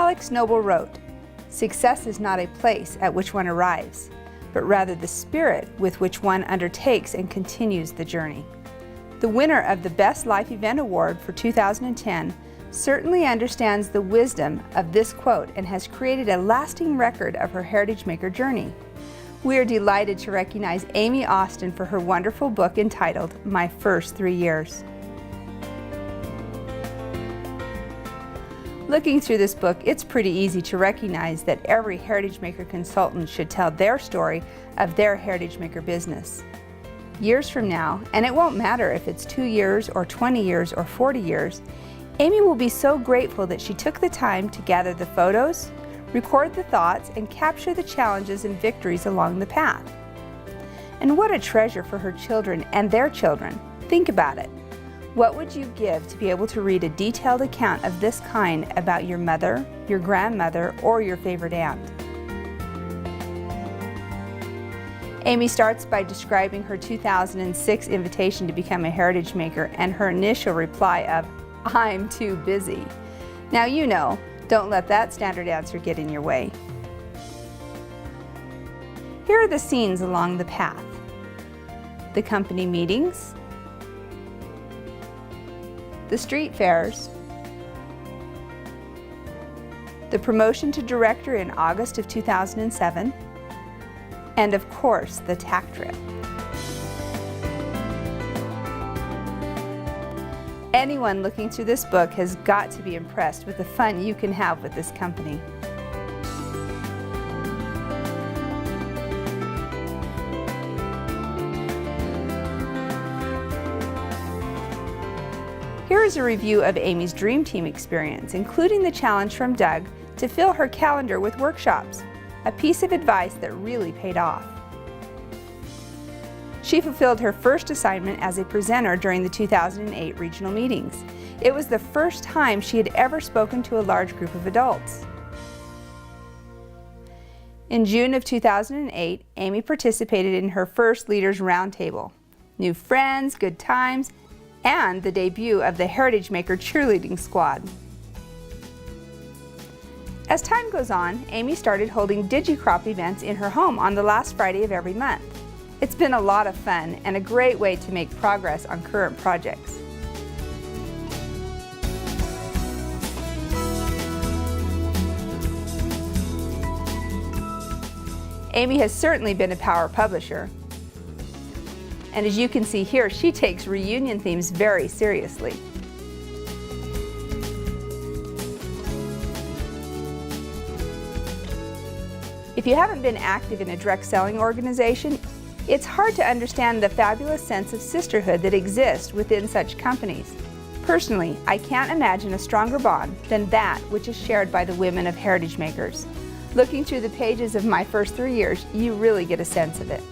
Alex Noble wrote, "Success is not a place at which one arrives, but rather the spirit with which one undertakes and continues the journey." The winner of the Best Life Event Award for 2010 certainly understands the wisdom of this quote and has created a lasting record of her Heritage Maker journey. We are delighted to recognize Amie Austin for her wonderful book entitled My First 3 Years. Looking through this book, it's pretty easy to recognize that every Heritage Maker consultant should tell their story of their Heritage Maker business. Years from now, and it won't matter if it's 2 years or 20 years or 40 years, Amie will be so grateful that she took the time to gather the photos, record the thoughts, and capture the challenges and victories along the path. And what a treasure for her children and their children. Think about it. What would you give to be able to read a detailed account of this kind about your mother, your grandmother, or your favorite aunt? Amie starts by describing her 2006 invitation to become a Heritage Maker and her initial reply of, "I'm too busy." Now you know, don't let that standard answer get in your way. Here are the scenes along the path. The company meetings, the street fairs, the promotion to director in August of 2007, and of course, the TAC trip. Anyone looking through this book has got to be impressed with the fun you can have with this company. Here is a review of Amie's Dream Team experience, including the challenge from Doug to fill her calendar with workshops, a piece of advice that really paid off. She fulfilled her first assignment as a presenter during the 2008 regional meetings. It was the first time she had ever spoken to a large group of adults. In June of 2008, Amie participated in her first Leaders Roundtable. New friends, good times, and the debut of the Heritage Maker cheerleading squad. As time goes on, Amie started holding DigiCrop events in her home on the last Friday of every month. It's been a lot of fun and a great way to make progress on current projects. Amie has certainly been a power publisher. And as you can see here, she takes reunion themes very seriously. If you haven't been active in a direct selling organization, it's hard to understand the fabulous sense of sisterhood that exists within such companies. Personally, I can't imagine a stronger bond than that which is shared by the women of Heritage Makers. Looking through the pages of My First 3 Years, you really get a sense of it.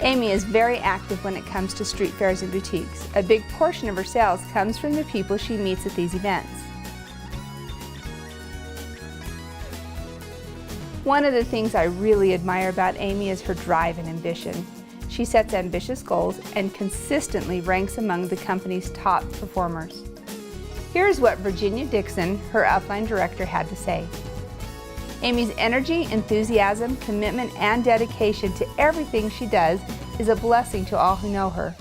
Amie is very active when it comes to street fairs and boutiques. A big portion of her sales comes from the people she meets at these events. One of the things I really admire about Amie is her drive and ambition. She sets ambitious goals and consistently ranks among the company's top performers. Here's what Virginia Dixon, her upline director, had to say. Amie's energy, enthusiasm, commitment, and dedication to everything she does is a blessing to all who know her.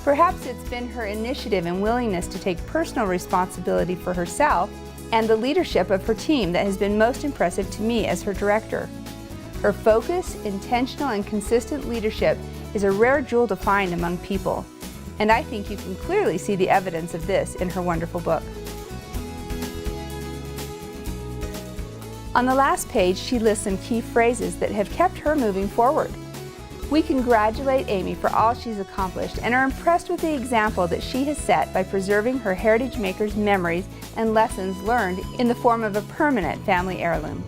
Perhaps it's been her initiative and willingness to take personal responsibility for herself and the leadership of her team that has been most impressive to me as her director. Her focus, intentional, and consistent leadership is a rare jewel to find among people, and I think you can clearly see the evidence of this in her wonderful book. On the last page, she lists some key phrases that have kept her moving forward. We congratulate Amie for all she's accomplished and are impressed with the example that she has set by preserving her Heritage Makers' memories and lessons learned in the form of a permanent family heirloom.